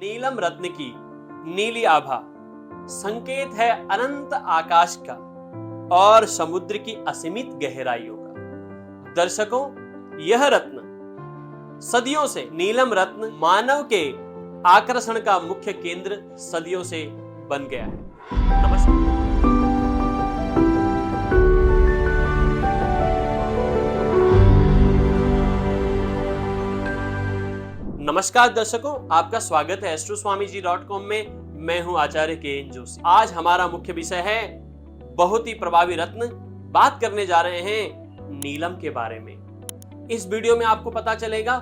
नीलम रत्न की नीली आभा संकेत है अनंत आकाश का और समुद्र की असीमित गहराइयों का। दर्शकों, यह रत्न सदियों से नीलम रत्न मानव के आकर्षण का मुख्य केंद्र सदियों से बन गया है। नमस्कार। नमस्कार दर्शकों, आपका स्वागत है astroswamiji.com में। मैं हूं आचार्य के.एन. जोशी। आज हमारा मुख्य विषय है बहुत ही प्रभावी रत्न। बात करने जा रहे हैं नीलम के बारे में। इस वीडियो में आपको पता चलेगा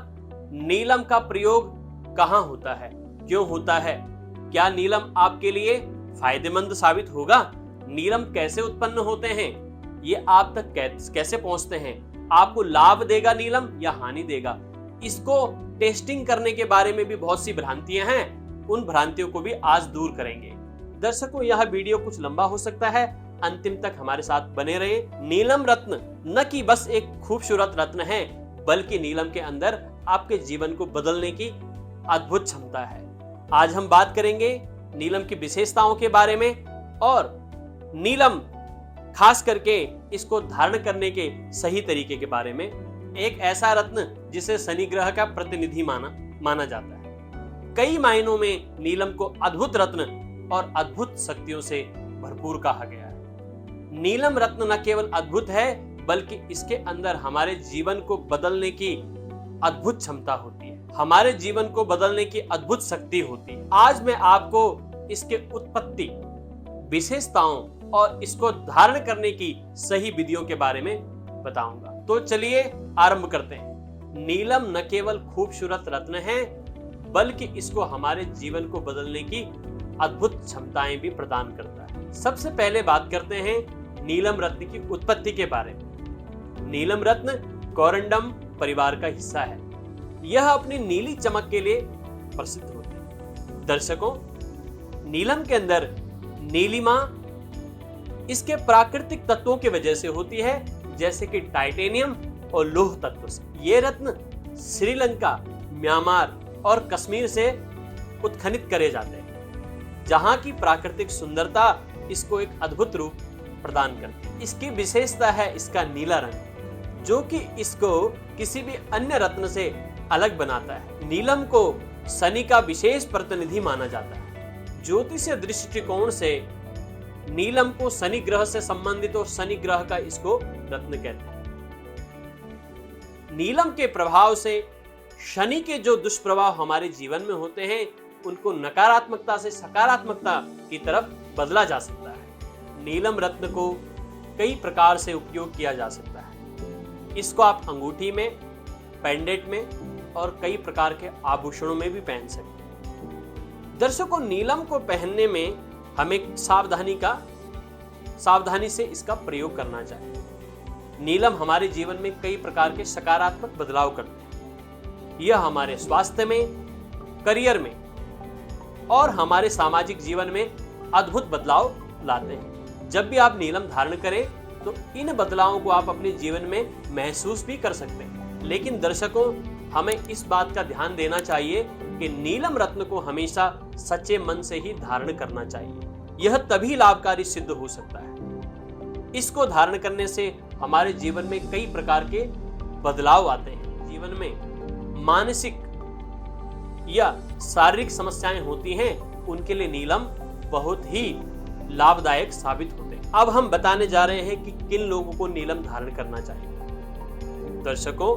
नीलम का प्रयोग कहां होता है, क्यों होता है, क्या नीलम आपके लिए फायदेमंद साबित होगा, नीलम कैसे उत्पन्न होते हैं, ये आप तक कैसे पहुंचते हैं, आपको लाभ देगा नीलम या हानि देगा। इसको टेस्टिंग करने के बारे में भी बहुत सी भ्रांतियां हैं, उन भ्रांतियों को भी आज दूर करेंगे। दर्शकों, यह वीडियो कुछ लंबा हो सकता है, अंतिम तक हमारे साथ बने रहे। नीलम रत्न न कि बस एक खूबसूरत रत्न है, बल्कि नीलम के अंदर आपके जीवन को बदलने की अद्भुत क्षमता है। आज हम बात करेंगे नीलम की विशेषताओं के बारे में और नीलम खास करके इसको धारण करने के सही तरीके के बारे में। एक ऐसा रत्न जिसे शनि ग्रह का प्रतिनिधि माना जाता है। कई मायनों में नीलम को अद्भुत रत्न और अद्भुत शक्तियों से भरपूर कहा गया है। नीलम रत्न न केवल अद्भुत है, बल्कि इसके अंदर हमारे जीवन को बदलने की अद्भुत क्षमता होती है, हमारे जीवन को बदलने की अद्भुत शक्ति होती है। आज मैं आपको इसके उत्पत्ति, विशेषताओं और इसको धारण करने की सही विधियों के बारे में बताऊंगा। तो चलिए आरंभ करते हैं। नीलम न केवल खूबसूरत रत्न है, बल्कि इसको हमारे जीवन को बदलने की अद्भुत क्षमताएं भी प्रदान करता है। सबसे पहले बात करते हैं नीलम रत्न की उत्पत्ति के बारे में। नीलम रत्न कोरंडम परिवार का हिस्सा है। यह अपनी नीली चमक के लिए प्रसिद्ध होते हैं। दर्शकों, नीलम के अंदर नीलिमा इसके प्राकृतिक तत्वों की वजह से होती है, जैसे कि टाइटेनियम और लौह तत्व से। ये रत्न श्रीलंका, म्यांमार और कश्मीर से उत्खनित करे जाते हैं, जहां की प्राकृतिक सुंदरता इसको एक अद्भुत रूप प्रदान करती है। इसकी विशेषता है इसका नीला रंग, जो कि इसको किसी भी अन्य रत्न से अलग बनाता है। नीलम को शनि का विशेष प्रतिनिधि माना जाता है। ज्योतिषीय दृष्टिकोण से नीलम को शनि ग्रह से संबंधित और शनि ग्रह का इसको रत्न कहते हैं। नीलम के प्रभाव से शनि के जो दुष्प्रभाव हमारे जीवन में होते हैं, उनको नकारात्मकता से सकारात्मकता की तरफ बदला जा सकता है। नीलम रत्न को कई प्रकार से उपयोग किया जा सकता है। इसको आप अंगूठी में, पेंडेंट में और कई प्रकार के आभूषणों में भी पहन सकते हैं। दर्शकों, नीलम को पहनने में हमें सावधानी से इसका प्रयोग करना चाहिए। नीलम हमारे जीवन में कई प्रकार के सकारात्मक बदलाव करते हैं। यह हमारे स्वास्थ्य में, करियर में और हमारे सामाजिक जीवन में अद्भुत बदलाव लाते हैं। जब भी आप नीलम धारण करें तो इन बदलावों को आप अपने जीवन में महसूस भी कर सकते हैं। लेकिन दर्शकों, हमें इस बात का ध्यान देना चाहिए कि नीलम रत्न को हमेशा सच्चे मन से ही धारण करना चाहिए। यह तभी लाभकारी सिद्ध हो सकता है। इसको धारण करने से हमारे जीवन में कई प्रकार के बदलाव आते हैं। जीवन में मानसिक या शारीरिक समस्याएं होती हैं, उनके लिए नीलम बहुत ही लाभदायक साबित होते हैं। अब हम बताने जा रहे हैं कि किन लोगों को नीलम धारण करना चाहिए। दर्शकों,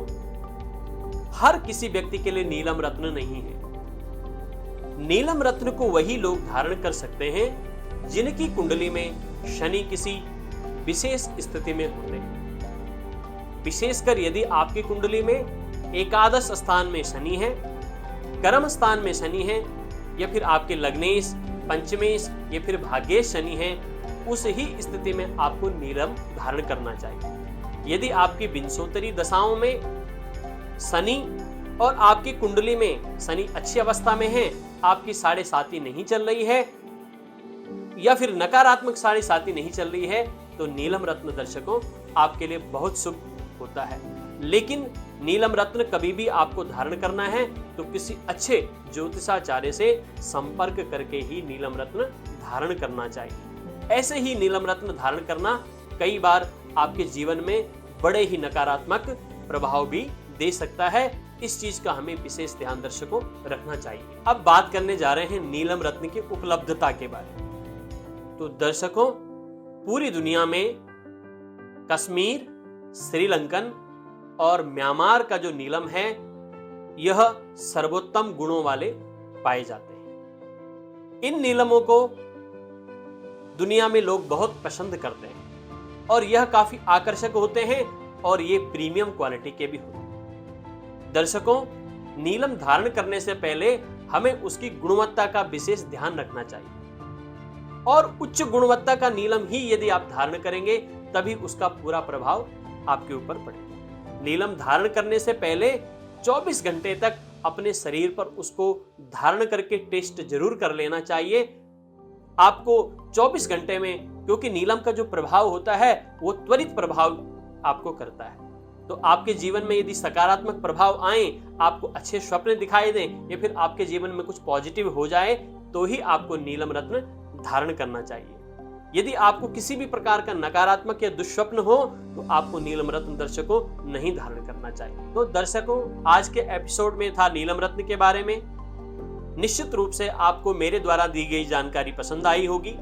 हर किसी व्यक्ति के लिए नीलम रत्न नहीं है। नीलम रत्न को वही लोग धारण कर सकते हैं जिनकी कुंडली में शनि किसी विशेष स्थिति में होते हैं। विशेषकर यदि आपकी कुंडली में एकादश स्थान में शनि है, कर्म स्थान में शनि है, या फिर आपके लग्नेश, पंचमेश या फिर भाग्येश शनि है, उस ही स्थिति में आपको नीलम धारण करना चाहिए। यदि आपकी विंशोत्तरी दशाओं में शनि और आपकी कुंडली में शनि अच्छी अवस्था में है, आपकी साढ़े साती नहीं चल रही है या फिर नकारात्मक साढ़े साती नहीं चल रही है, तो नीलम रत्न दर्शकों आपके लिए बहुत शुभ होता है। लेकिन नीलम रत्न कभी भी आपको धारण करना है तो किसी अच्छे ज्योतिषाचार्य से संपर्क करके ही नीलम रत्न धारण करना चाहिए। ऐसे ही नीलम रत्न धारण करना कई बार आपके जीवन में बड़े ही नकारात्मक प्रभाव भी दे सकता है। इस चीज का हमें विशेष ध्यान दर्शकों रखना चाहिए। अब बात करने जा रहे हैं नीलम रत्न की उपलब्धता के बारे में। तो दर्शकों, पूरी दुनिया में कश्मीर, श्रीलंकन और म्यांमार का जो नीलम है यह सर्वोत्तम गुणों वाले पाए जाते हैं। इन नीलमों को दुनिया में लोग बहुत पसंद करते हैं और यह काफी आकर्षक होते हैं और ये प्रीमियम क्वालिटी के भी होते हैं। दर्शकों, नीलम धारण करने से पहले हमें उसकी गुणवत्ता का विशेष ध्यान रखना चाहिए और उच्च गुणवत्ता का नीलम ही यदि आप धारण करेंगे तभी उसका पूरा प्रभाव आपके ऊपर पड़ेगा। नीलम धारण करने से पहले 24 घंटे तक अपने शरीर पर उसको धारण करके टेस्ट जरूर कर लेना चाहिए। आपको 24 घंटे में, क्योंकि नीलम का जो प्रभाव होता है वो त्वरित प्रभाव आपको करता है, तो आपके जीवन में यदि सकारात्मक प्रभाव आए, आपको अच्छे स्वप्न दिखाई दें या फिर आपके जीवन में कुछ पॉजिटिव हो जाए तो ही आपको नीलम रत्न धारण करना चाहिए। यदि आपको किसी भी प्रकार का नकारात्मक या दुष्स्वप्न हो तो आपको नीलम रत्न दर्शकों नहीं धारण करना चाहिए। तो दर्शकों, आज के एपिसोड में था नीलम रत्न के बारे में। निश्चित रूप से आपको मेरे द्वारा दी गई जानकारी पसंद आई होगी।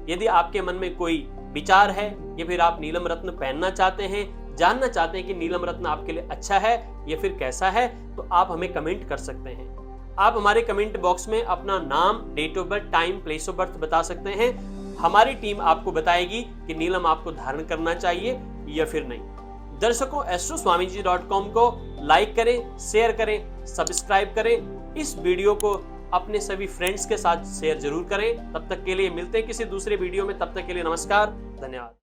यदि आपके मन में कोई विचार है या फिर आप नीलम रत्न पहनना चाहते हैं, जानना चाहते हैं कि नीलम रत्न आपके लिए अच्छा है या फिर कैसा है, तो आप हमें कमेंट कर सकते हैं। आप हमारे कमेंट बॉक्स में अपना नाम, date of birth, time, place of birth बता सकते हैं। हमारी टीम आपको बताएगी कि नीलम आपको धारण करना चाहिए या फिर नहीं। दर्शकों, astroswamiji.com को लाइक करें, शेयर करें, सब्सक्राइब करें। इस वीडियो को अपने सभी फ्रेंड्स के साथ शेयर जरूर करें। तब तक के लिए मिलते हैं किसी दूसरे वीडियो में। तब तक के लिए नमस्कार, धन्यवाद।